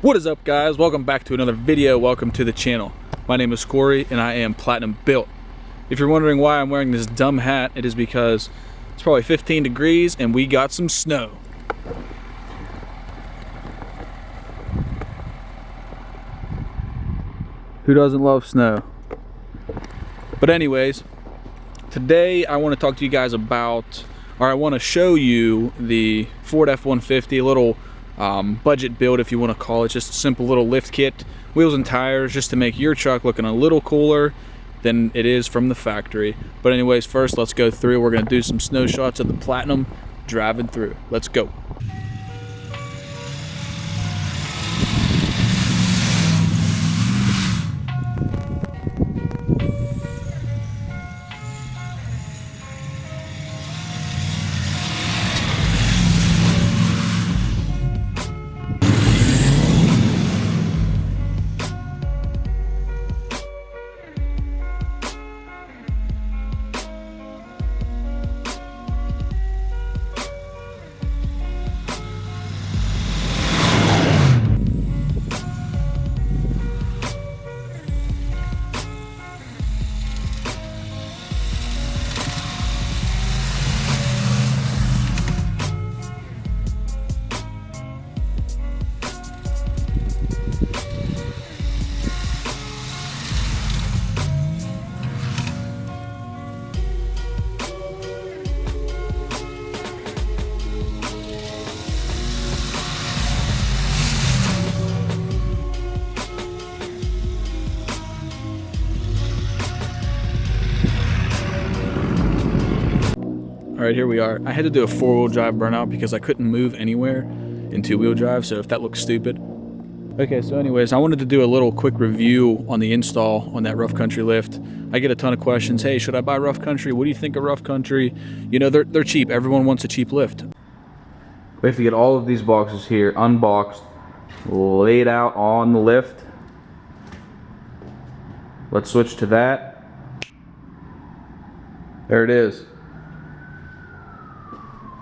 What is up, guys? Welcome back to another video. Welcome to the channel. My name is Corey and I am platinum built. If you're wondering why I'm wearing this dumb hat, it is because it's probably 15 degrees and we got some snow. Who doesn't love snow? But anyways, today I want to talk to you guys about, or I want to show you the Ford F150, a little budget build, if you want to call it. Just a simple little lift kit, wheels and tires, just to make your truck looking a little cooler than it is from the factory. But anyways, first let's go through. We're going to do some snow shots of the Platinum driving through. Let's go. All right, here we are. I had to do a four-wheel drive burnout because I couldn't move anywhere in two-wheel drive, so if that looks stupid. Okay, so anyways, I wanted to do a little quick review on the install on that rough country lift. I get a ton of questions. Hey, should I buy rough country? What do you think of rough country? You know, they're cheap. Everyone wants a cheap lift. We have to get all of these boxes here unboxed, laid out on the lift. Let's switch to that. There it is.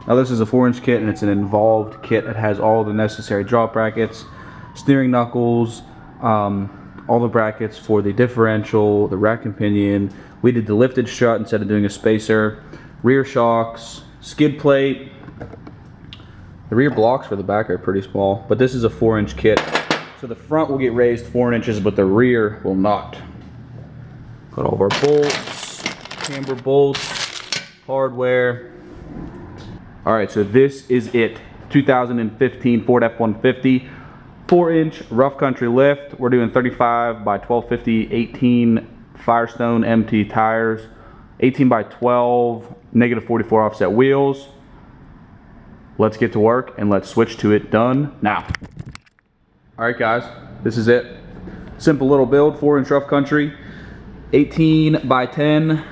Now this is a 4-inch kit and it's an involved kit. It has all the necessary drop brackets, steering knuckles, all the brackets for the differential, the rack and pinion. We did the lifted strut instead of doing a spacer, rear shocks, skid plate. The rear blocks for the back are pretty small, but this is a 4-inch kit. So the front will get raised 4 inches, but the rear will not. Got all of our bolts, camber bolts, hardware. All right, so this is it. 2015 Ford F150, 4-inch rough country lift. We're doing 35 by 1250, 18 Firestone MT tires, 18 by 12, negative 44 offset wheels. Let's get to work and let's switch to it done now. All right, guys, this is it. Simple little build, 4-inch rough country, 18 by 10,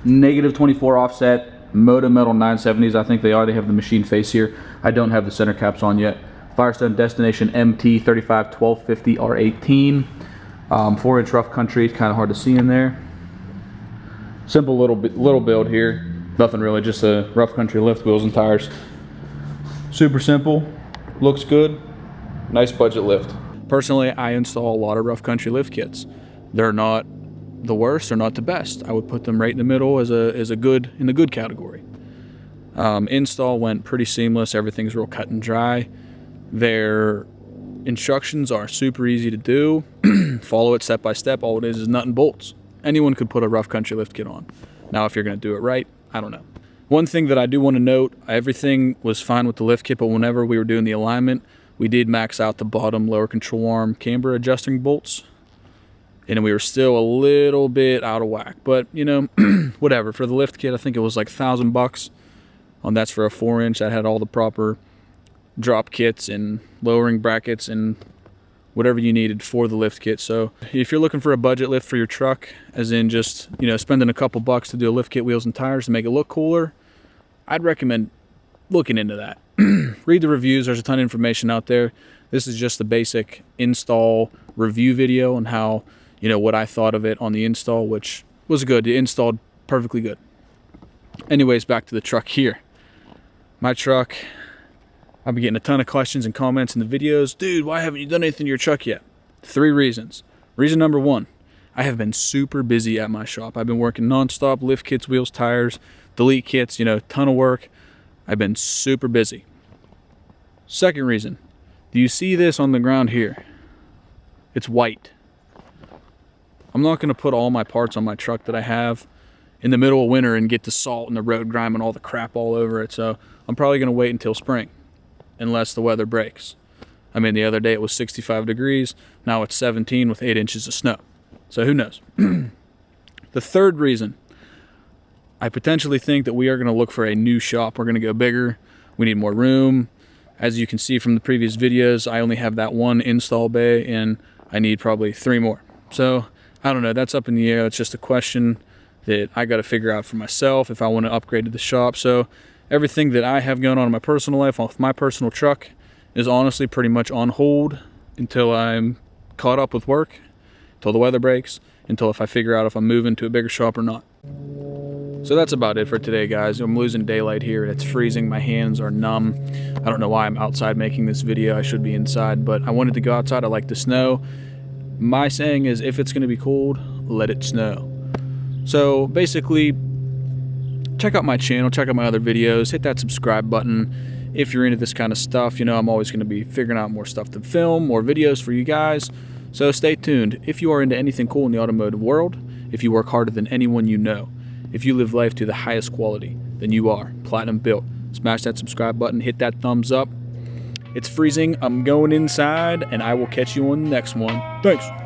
negative 24 offset. Moto Metal 970s, I think they are. They have the machine face here. I don't have the center caps on yet. Firestone Destination MT 35 1250 R18. 4-inch rough country. It's kind of hard to see in there. Simple little build here. Nothing really, just a rough country lift, wheels and tires. Super simple. Looks good. Nice budget lift. Personally, I install a lot of rough country lift kits. They're not the worst, or not the best. I would put them right in the middle as a good, in the good category. Install went pretty seamless. Everything's real cut and dry. Their instructions are super easy to do. Follow it step by step. All it is nut and bolts. Anyone could put a rough country lift kit on. Now if you're going to do it right, I don't know. One thing that I do want to note, everything was fine with the lift kit, but whenever we were doing the alignment, we did max out the bottom lower control arm camber adjusting bolts. And we were still a little bit out of whack, but you know, whatever. For the lift kit, I think it was like $1,000. That's for a 4-inch that had all the proper drop kits and lowering brackets and whatever you needed for the lift kit. So if you're looking for a budget lift for your truck, as in just, you know, spending a couple bucks to do a lift kit, wheels and tires to make it look cooler, I'd recommend looking into that. Read the reviews. There's a ton of information out there. This is just the basic install review video on how, you know, what I thought of it on the install, which was good. It installed perfectly good. Anyways, back to the truck here. My truck I've been getting a ton of questions and comments in the videos. Dude, why haven't you done anything to your truck yet? 3 reasons. Reason number 1, I have been super busy at my shop. I've been working nonstop, lift kits, wheels, tires, delete kits, ton of work. I've been super busy. Second reason, do you see this on the ground here? It's white. I'm not gonna put all my parts on my truck that I have in the middle of winter and get the salt and the road grime and all the crap all over it. So I'm probably gonna wait until spring, unless the weather breaks. I mean, the other day it was 65 degrees. Now it's 17 with 8 inches of snow. So who knows? The third reason, I potentially think that we are going to look for a new shop. We're going to go bigger. We need more room. As you can see from the previous videos, I only have that 1 install bay and I need probably 3 more. So I don't know, that's up in the air. It's just a question that I got to figure out for myself if I want to upgrade to the shop. So everything that I have going on in my personal life with my personal truck is honestly pretty much on hold until I'm caught up with work, until the weather breaks, until if I figure out if I'm moving to a bigger shop or not. So that's about it for today, guys. I'm losing daylight here. It's freezing. My hands are numb. I don't know why I'm outside making this video. I should be inside, but I wanted to go outside. I like the snow. My saying is, if it's going to be cold, let it snow. So basically, check out my channel, check out my other videos, hit that subscribe button. If you're into this kind of stuff, I'm always going to be figuring out more stuff to film, more videos for you guys. So stay tuned. If you are into anything cool in the automotive world, if you work harder than anyone you know, if you live life to the highest quality, then you are platinum built. Smash that subscribe button, hit that thumbs up. It's freezing. I'm going inside, and I will catch you on the next one. Thanks.